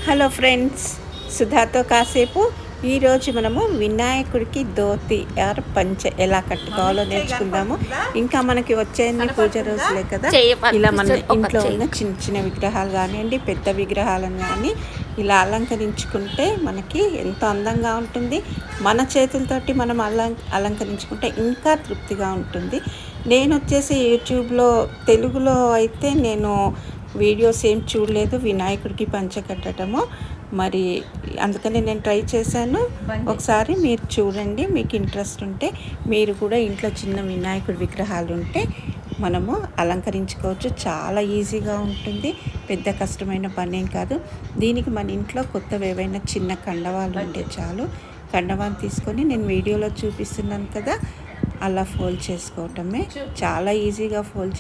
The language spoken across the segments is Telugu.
హలో ఫ్రెండ్స్, సుధాతో కాసేపు. ఈరోజు మనము వినాయకుడికి ధోతి ఆర్ పంచ ఎలా కట్టుకోవాలో నేర్చుకుందాము. ఇంకా మనకి వచ్చేది పూజ రోజులే కదా. ఇలా మన ఇంట్లో ఉన్న చిన్న చిన్న విగ్రహాలు కానివ్వండి, పెద్ద విగ్రహాలను కానీ ఇలా అలంకరించుకుంటే మనకి ఎంతో అందంగా ఉంటుంది. మన చేతులతోటి మనం అలంకరించుకుంటే ఇంకా తృప్తిగా ఉంటుంది. నేను వచ్చేసి యూట్యూబ్లో తెలుగులో అయితే నేను వీడియోస్ ఏం చూడలేదు వినాయకుడికి పంచ కట్టడము. మరి అందుకని నేను ట్రై చేశాను. ఒకసారి మీరు చూడండి, మీకు ఇంట్రెస్ట్ ఉంటే మీరు కూడా ఇంట్లో చిన్న వినాయకుడి విగ్రహాలు ఉంటే మనము అలంకరించుకోవచ్చు. చాలా ఈజీగా ఉంటుంది, పెద్ద కష్టమైన పని ఏం కాదు. దీనికి మన ఇంట్లో కొత్తవి ఏవైనా చిన్న కండవాలు ఉంటే చాలు. కండవాలు తీసుకొని నేను వీడియోలో చూపిస్తున్నాను కదా, అలా ఫోల్డ్ చేసుకోవటమే. చాలా ఈజీగా ఫోల్డ్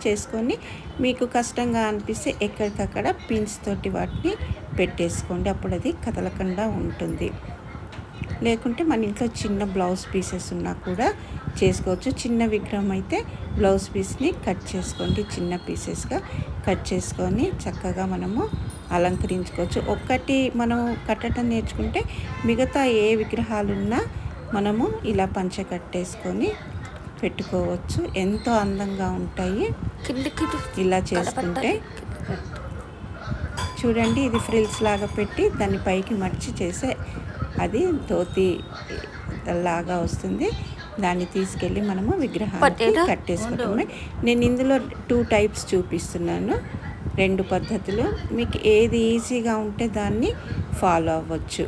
చేసుకొని మీకు కష్టంగా అనిపిస్తే ఎక్కడికక్కడ పిన్స్ తోటి వాటిని పెట్టేసుకోండి. అప్పుడు అది కదలకుండా ఉంటుంది. లేకుంటే మన ఇంట్లో చిన్న బ్లౌజ్ పీసెస్ ఉన్నా కూడా చేసుకోవచ్చు. చిన్న విగ్రహం అయితే బ్లౌజ్ పీస్ని కట్ చేసుకోండి, చిన్న పీసెస్గా కట్ చేసుకొని చక్కగా మనము అలంకరించుకోవచ్చు. ఒక్కటి మనం కట్టడం నేర్చుకుంటే మిగతా ఏ విగ్రహాలున్నా మనము ఇలా పంచ కట్టేసుకొని పెట్టుకోవచ్చు. ఎంతో అందంగా ఉంటాయి ఇలా చేసుకుంటే. చూడండి, ఇది ఫ్రిల్స్ లాగా పెట్టి దాన్ని పైకి మర్చి చేసే అది ధోతి లాగా వస్తుంది. దాన్ని తీసుకెళ్ళి మనము విగ్రహానికి కట్టేసుకోవటమే. నేను ఇందులో 2 టైప్స్ చూపిస్తున్నాను, 2 పద్ధతులు. మీకు ఏది ఈజీగా ఉంటే దాన్ని ఫాలో అవ్వచ్చు.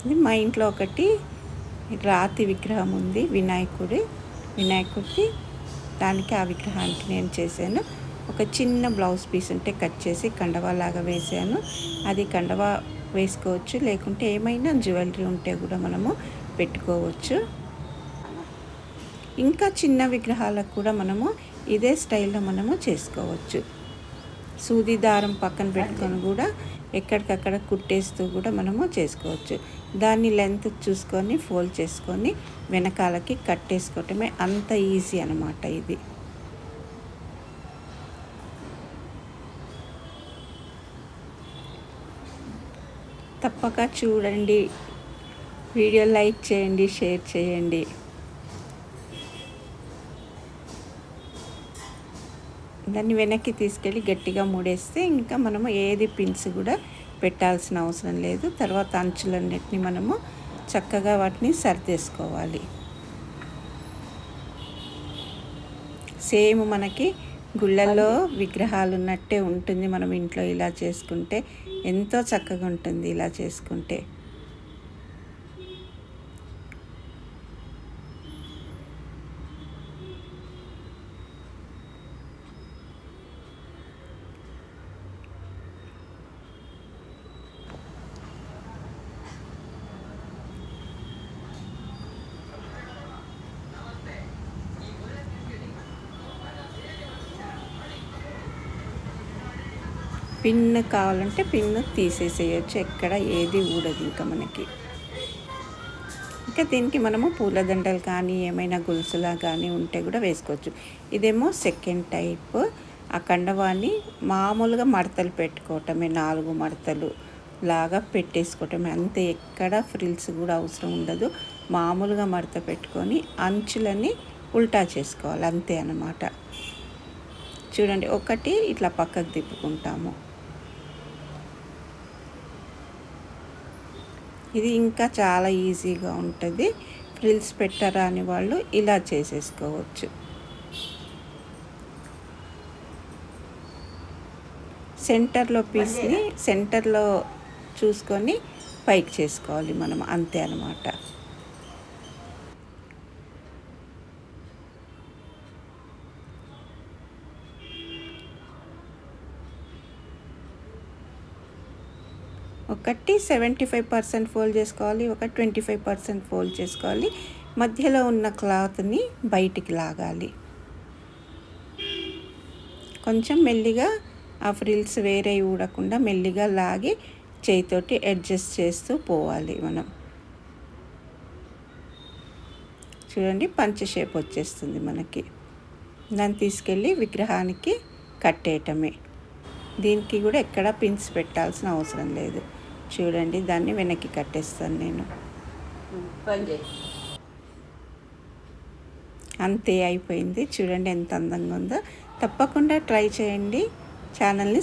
ఇది మా ఇంట్లో ఒకటి రాతి విగ్రహం ఉంది, వినాయకుడికి. దానికి ఆ విగ్రహానికి నేను చేశాను. ఒక చిన్న బ్లౌజ్ పీస్ ఉంటే కట్ చేసి కండవా లాగా వేసాను. అది కండవా వేసుకోవచ్చు, లేకుంటే ఏమైనా జ్యువెలరీ ఉంటే కూడా మనము పెట్టుకోవచ్చు. ఇంకా చిన్న విగ్రహాలకు కూడా మనము ఇదే స్టైల్లో మనము చేసుకోవచ్చు. సూది దారం పక్కన పెట్టుకొని కూడా ఎక్కడికక్కడ కుట్టేస్తూ కూడా మనము చేసుకోవచ్చు. దాన్ని లెంత్ చూసుకొని ఫోల్డ్ చేసుకొని వెనకాలకి కట్టేసుకోవటమే. అంత ఈజీ అన్నమాట ఇది. తప్పక చూడండి, వీడియో లైక్ చేయండి, షేర్ చేయండి. దాన్ని వెనక్కి తీసుకెళ్ళి గట్టిగా ముడేస్తే ఇంకా మనము ఏది పిన్స్ కూడా పెట్టాల్సిన అవసరం లేదు. తర్వాత అంచులన్నిటిని మనము చక్కగా వాటిని సర్దేసుకోవాలి. సేమ్ మనకి గుళ్ళల్లో విగ్రహాలు ఉన్నట్టే ఉంటుంది. మనం ఇంట్లో ఇలా చేసుకుంటే ఎంతో చక్కగా ఉంటుంది. ఇలా చేసుకుంటే పిన్ కావాలంటే పిన్ తీసేసేయచ్చు, ఎక్కడ ఏది ఊడదు ఇంకా మనకి. ఇంకా దీనికి మనము పూలదండలు కానీ ఏమైనా గొలుసులా కానీ ఉంటే కూడా వేసుకోవచ్చు. ఇదేమో సెకండ్ టైప్. ఆ కండవాన్ని మామూలుగా మడతలు పెట్టుకోవటమే, 4 మడతలు లాగా పెట్టేసుకోవటమే అంతే. ఎక్కడ ఫ్రిల్స్ కూడా అవసరం ఉండదు. మామూలుగా మడత పెట్టుకొని అంచులని ఉల్టా చేసుకోవాలి, అంతే అన్నమాట. చూడండి, ఒకటి ఇట్లా పక్కకు తిప్పుకుంటాము. ఇది ఇంకా చాలా ఈజీగా ఉంటుంది. ఫ్రిల్స్ పెట్టరా అని వాళ్ళు ఇలా చేసేసుకోవచ్చు. సెంటర్లో పీస్ని సెంటర్లో చూసుకొని పైకి చేసుకోవాలి మనం, అంతే అన్నమాట. ఒకటి 75% ఫోల్డ్ చేసుకోవాలి, ఒక 25% ఫోల్డ్ చేసుకోవాలి. మధ్యలో ఉన్న క్లాత్ని బయటికి లాగాలి. కొంచెం మెల్లిగా ఆ ఫ్రిల్స్ వేరే ఊడకుండా మెల్లిగా లాగి చేయితోటి అడ్జస్ట్ చేస్తూ పోవాలి మనం. చూడండి పంచ షేప్ వచ్చేస్తుంది మనకి. దాన్ని తీసుకెళ్ళి విగ్రహానికి కట్టేయటమే. దీనికి కూడా ఎక్కడ పిన్స్ పెట్టాల్సిన అవసరం లేదు. చూడండి దాన్ని వెనక్కి కట్టేస్తాను నేను. అంతే అయిపోయింది. చూడండి ఎంత అందంగా ఉందో. తప్పకుండా ట్రై చేయండి. ఛానల్ని